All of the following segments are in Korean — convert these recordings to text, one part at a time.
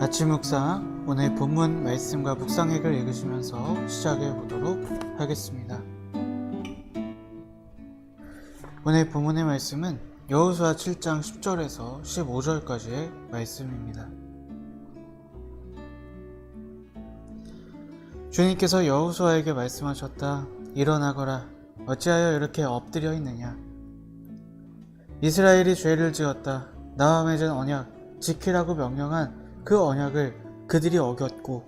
아침 묵상, 오늘 본문 말씀과 묵상액을 읽으시면서 시작해 보도록 하겠습니다. 오늘 본문의 말씀은 여호수아 7장 10절에서 15절까지의 말씀입니다. 주님께서 여호수아에게 말씀하셨다. 일어나거라. 어찌하여 이렇게 엎드려 있느냐. 이스라엘이 죄를 지었다. 나와 맺은 언약, 지키라고 명령한 그 언약을 그들이 어겼고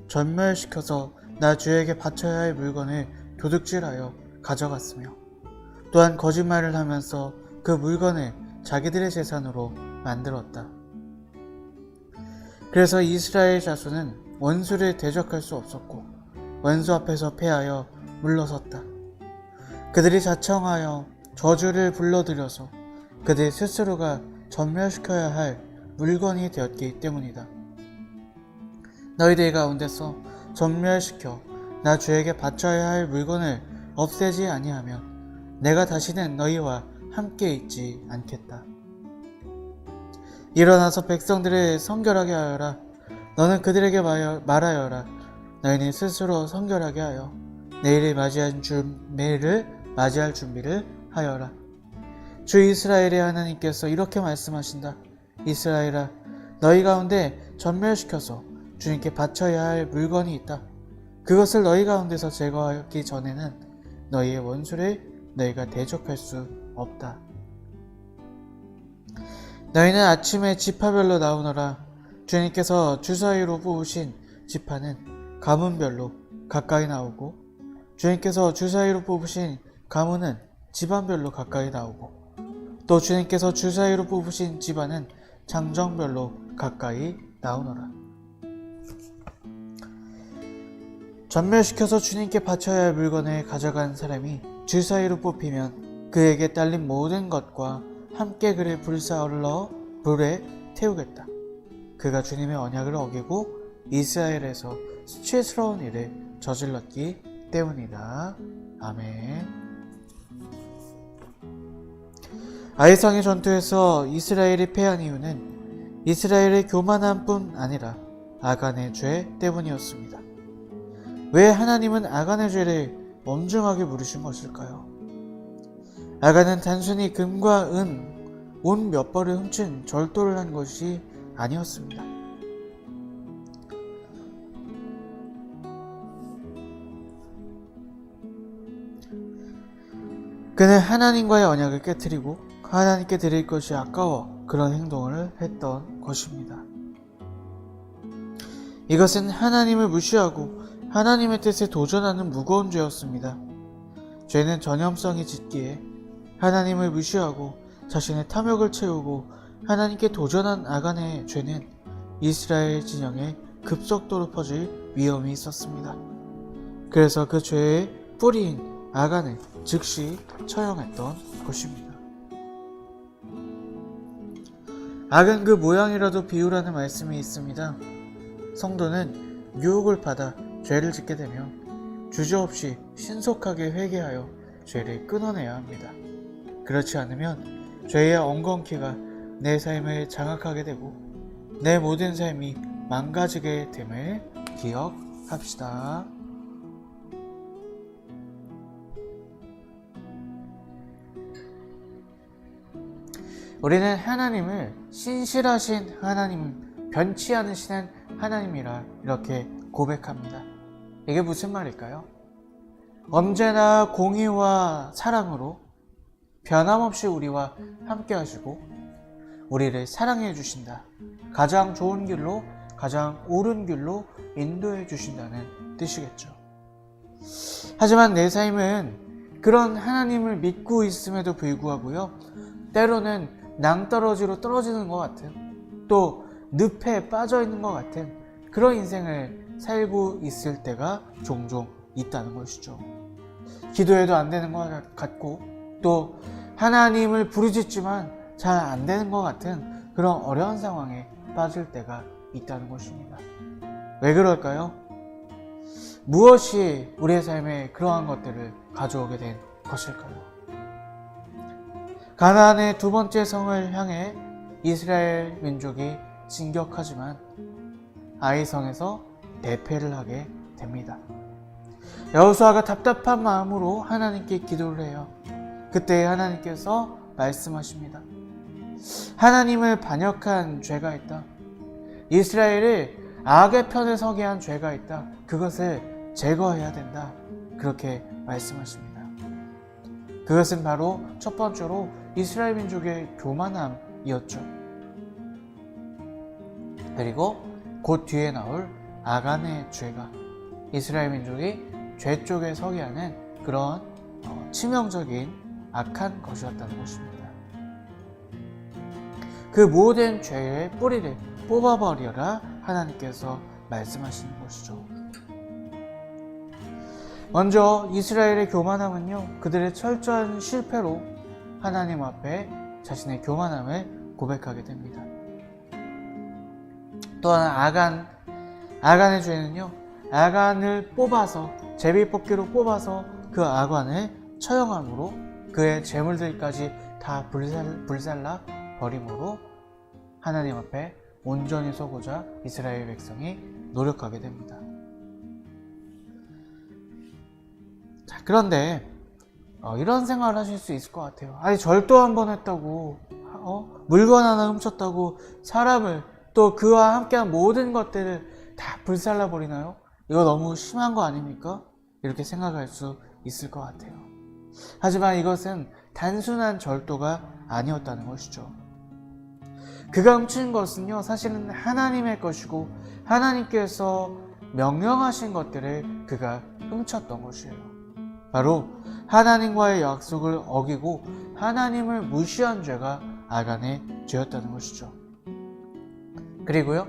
전멸시켜서 나 주에게 바쳐야 할 물건을 도둑질하여 가져갔으며 또한 거짓말을 하면서 그 물건을 자기들의 재산으로 만들었다. 그래서 이스라엘 자손은 원수를 대적할 수 없었고 원수 앞에서 패하여 물러섰다. 그들이 자청하여 저주를 불러들여서 그들 스스로가 전멸시켜야 할 물건이 되었기 때문이다. 너희들 가운데서 전멸시켜 나 주에게 바쳐야 할 물건을 없애지 아니하면 내가 다시는 너희와 함께 있지 않겠다. 일어나서 백성들을 성결하게 하여라. 너는 그들에게 말하여라. 너희는 스스로 성결하게 하여 내일을 맞이할 준비를 하여라. 주 이스라엘의 하나님께서 이렇게 말씀하신다. 이스라엘아, 너희 가운데 전멸시켜서 주님께 바쳐야 할 물건이 있다. 그것을 너희 가운데서 제거하기 전에는 너희의 원수를 너희가 대적할 수 없다. 너희는 아침에 지파별로 나오너라. 주님께서 주사위로 뽑으신 지파는 가문별로 가까이 나오고 주님께서 주사위로 뽑으신 가문은 집안별로 가까이 나오고 또 주님께서 주사위로 뽑으신 집안은 장정별로 가까이 나오너라. 전멸시켜서 주님께 바쳐야 할 물건을 가져간 사람이 주사위로 뽑히면 그에게 딸린 모든 것과 함께 그를 불사올러 불에 태우겠다. 그가 주님의 언약을 어기고 이스라엘에서 수치스러운 일을 저질렀기 때문이다. 아멘. 아이상의 전투에서 이스라엘이 패한 이유는 이스라엘의 교만함뿐 아니라 아간의 죄 때문이었습니다. 왜 하나님은 아간의 죄를 엄중하게 물으신 것일까요? 아간은 단순히 금과 은, 옷 몇 벌을 훔친 절도를 한 것이 아니었습니다. 그는 하나님과의 언약을 깨트리고 하나님께 드릴 것이 아까워 그런 행동을 했던 것입니다. 이것은 하나님을 무시하고 하나님의 뜻에 도전하는 무거운 죄였습니다. 죄는 전염성이 짙기에 하나님을 무시하고 자신의 탐욕을 채우고 하나님께 도전한 아간의 죄는 이스라엘 진영에 급속도로 퍼질 위험이 있었습니다. 그래서 그 죄의 뿌리인 아간을 즉시 처형했던 것입니다. 악은 그 모양이라도 비우라는 말씀이 있습니다. 성도는 유혹을 받아 죄를 짓게 되면 주저없이 신속하게 회개하여 죄를 끊어내야 합니다. 그렇지 않으면 죄의 엉겅퀴가 내 삶을 장악하게 되고 내 모든 삶이 망가지게 됨을 기억합시다. 우리는 하나님을 신실하신 하나님, 변치 않으시는 하나님이라 이렇게 고백합니다. 이게 무슨 말일까요? 언제나 공의와 사랑으로 변함없이 우리와 함께 하시고 우리를 사랑해 주신다. 가장 좋은 길로, 가장 옳은 길로 인도해 주신다는 뜻이겠죠. 하지만 내 삶은 그런 하나님을 믿고 있음에도 불구하고요, 때로는 낭떠러지로 떨어지는 것 같은, 또 늪에 빠져 있는 것 같은 그런 인생을 살고 있을 때가 종종 있다는 것이죠. 기도해도 안 되는 것 같고 또 하나님을 부르짖지만 잘 안 되는 것 같은 그런 어려운 상황에 빠질 때가 있다는 것입니다. 왜 그럴까요? 무엇이 우리의 삶에 그러한 것들을 가져오게 된 것일까요? 가나안의 두 번째 성을 향해 이스라엘 민족이 진격하지만 아이성에서 대패를 하게 됩니다. 여호수아가 답답한 마음으로 하나님께 기도를 해요. 그때 하나님께서 말씀하십니다. 하나님을 반역한 죄가 있다. 이스라엘을 악의 편에 서게 한 죄가 있다. 그것을 제거해야 된다. 그렇게 말씀하십니다. 그것은 바로 첫 번째로 이스라엘 민족의 교만함이었죠. 그리고 곧 뒤에 나올 아간의 죄가 이스라엘 민족이 죄 쪽에 서게 하는 그런 치명적인 악한 것이었다는 것입니다. 그 모든 죄의 뿌리를 뽑아버려라 하나님께서 말씀하시는 것이죠. 먼저 이스라엘의 교만함은요, 그들의 철저한 실패로 하나님 앞에 자신의 교만함을 고백하게 됩니다. 또한 아간의 죄는요, 아간을 뽑아서 제비뽑기로 뽑아서 그 아간을 처형함으로 그의 재물들까지 다 불살라 버림으로 하나님 앞에 온전히 서고자 이스라엘 백성이 노력하게 됩니다. 자, 그런데 이런 생각을 하실 수 있을 것 같아요. 아니, 절도 한 번 했다고 물건 하나 훔쳤다고 사람을 또 그와 함께한 모든 것들을 다 불살라 버리나요? 이거 너무 심한 거 아닙니까? 이렇게 생각할 수 있을 것 같아요. 하지만 이것은 단순한 절도가 아니었다는 것이죠. 그가 훔친 것은요, 사실은 하나님의 것이고 하나님께서 명령하신 것들을 그가 훔쳤던 것이에요. 바로 하나님과의 약속을 어기고 하나님을 무시한 죄가 아간의 죄였다는 것이죠. 그리고요,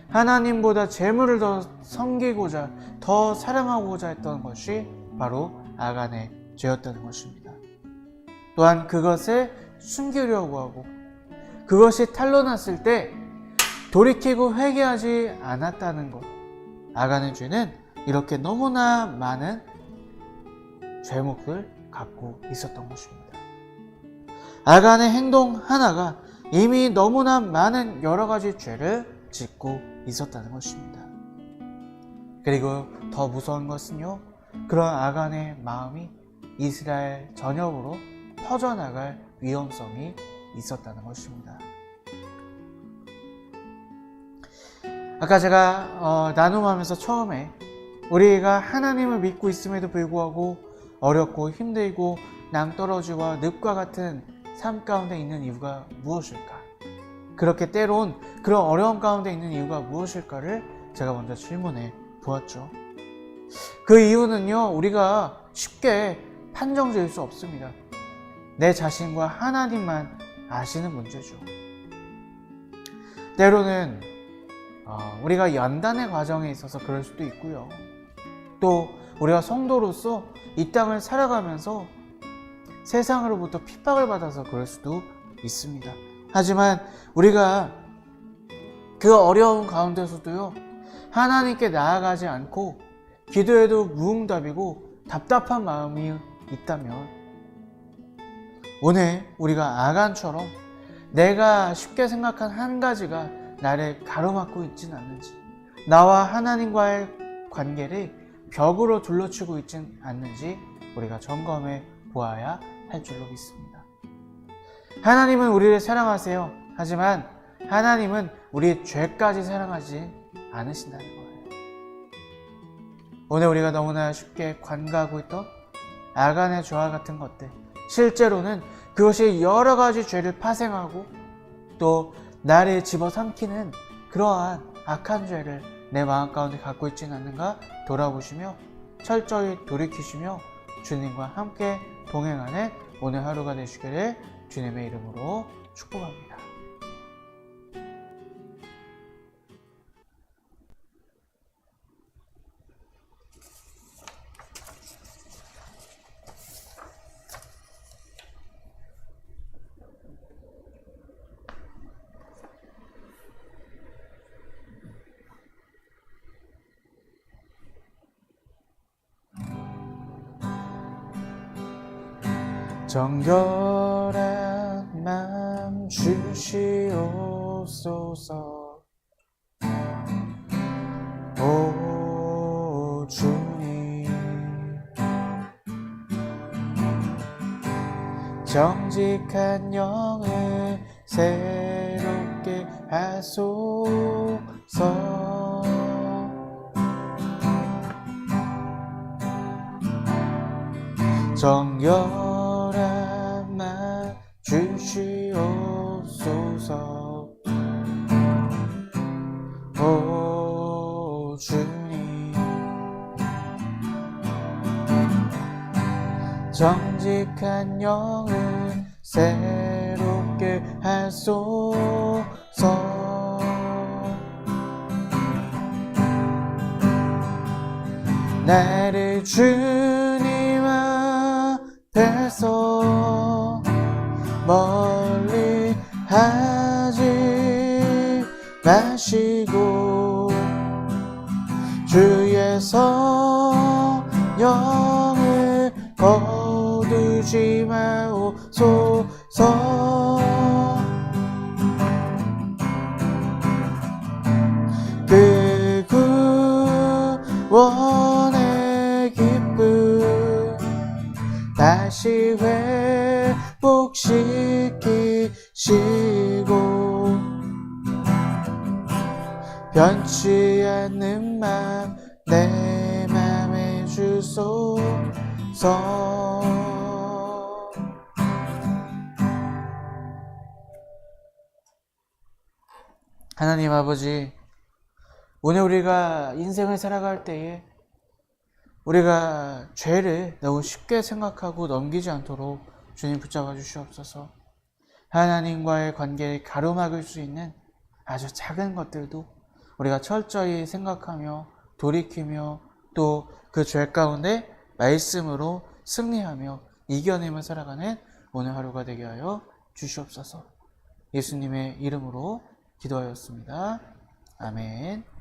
하나님보다 재물을 더 섬기고자 더 사랑하고자 했던 것이 바로 아간의 죄였다는 것입니다. 또한 그것을 숨기려고 하고 그것이 탄로났을 때 돌이키고 회개하지 않았다는 것. 아간의 죄는 이렇게 너무나 많은 죄목을 갖고 있었던 것입니다. 아간의 행동 하나가 이미 너무나 많은 여러 가지 죄를 짓고 있었다는 것입니다. 그리고 더 무서운 것은요, 그런 아간의 마음이 이스라엘 전역으로 퍼져나갈 위험성이 있었다는 것입니다. 아까 제가 나눔하면서 처음에 우리가 하나님을 믿고 있음에도 불구하고 어렵고 힘들고 낭떠러지와 늪과 같은 삶 가운데 있는 이유가 무엇일까? 그렇게 때론 그런 어려움 가운데 있는 이유가 무엇일까를 제가 먼저 질문해 보았죠. 그 이유는요, 우리가 쉽게 판정 지을 수 없습니다. 내 자신과 하나님만 아시는 문제죠. 때로는 우리가 연단의 과정에 있어서 그럴 수도 있고요. 또 우리가 성도로서 이 땅을 살아가면서 세상으로부터 핍박을 받아서 그럴 수도 있습니다. 하지만 우리가 그 어려운 가운데서도요, 하나님께 나아가지 않고 기도해도 무응답이고 답답한 마음이 있다면 오늘 우리가 아간처럼 내가 쉽게 생각한 한 가지가 나를 가로막고 있진 않는지, 나와 하나님과의 관계를 벽으로 둘러치고 있진 않는지 우리가 점검해 보아야 할 줄로 믿습니다. 하나님은 우리를 사랑하세요. 하지만 하나님은 우리의 죄까지 사랑하지 않으신다는 거예요. 오늘 우리가 너무나 쉽게 관가하고 있던 아간의 죄와 같은 것들, 실제로는 그것이 여러 가지 죄를 파생하고 또 나를 집어삼키는 그러한 악한 죄를 내 마음 가운데 갖고 있지는 않는가 돌아보시며 철저히 돌이키시며 주님과 함께 동행하는 오늘 하루가 되시기를 주님의 이름으로 축복합니다. 정결한 맘 주시옵소서. 정직한 영을 새롭게 하소서. 정결한 맘 주시옵소서. 오 주님, 정직한 영을 새롭게 하소서. 나를 주님 앞에서 멀리 하지 마시고 주의 성령을 거두지 마옵소서. 그 구원의 기쁨 다시 회복시키시고 변치 않는 맘 내 맘에 주소서. 하나님 아버지, 오늘 우리가 인생을 살아갈 때에 우리가 죄를 너무 쉽게 생각하고 넘기지 않도록 주님 붙잡아 주시옵소서. 하나님과의 관계를 가로막을 수 있는 아주 작은 것들도 우리가 철저히 생각하며 돌이키며 또 그 죄 가운데 말씀으로 승리하며 이겨내며 살아가는 오늘 하루가 되게 하여 주시옵소서. 예수님의 이름으로 기도하였습니다. 아멘.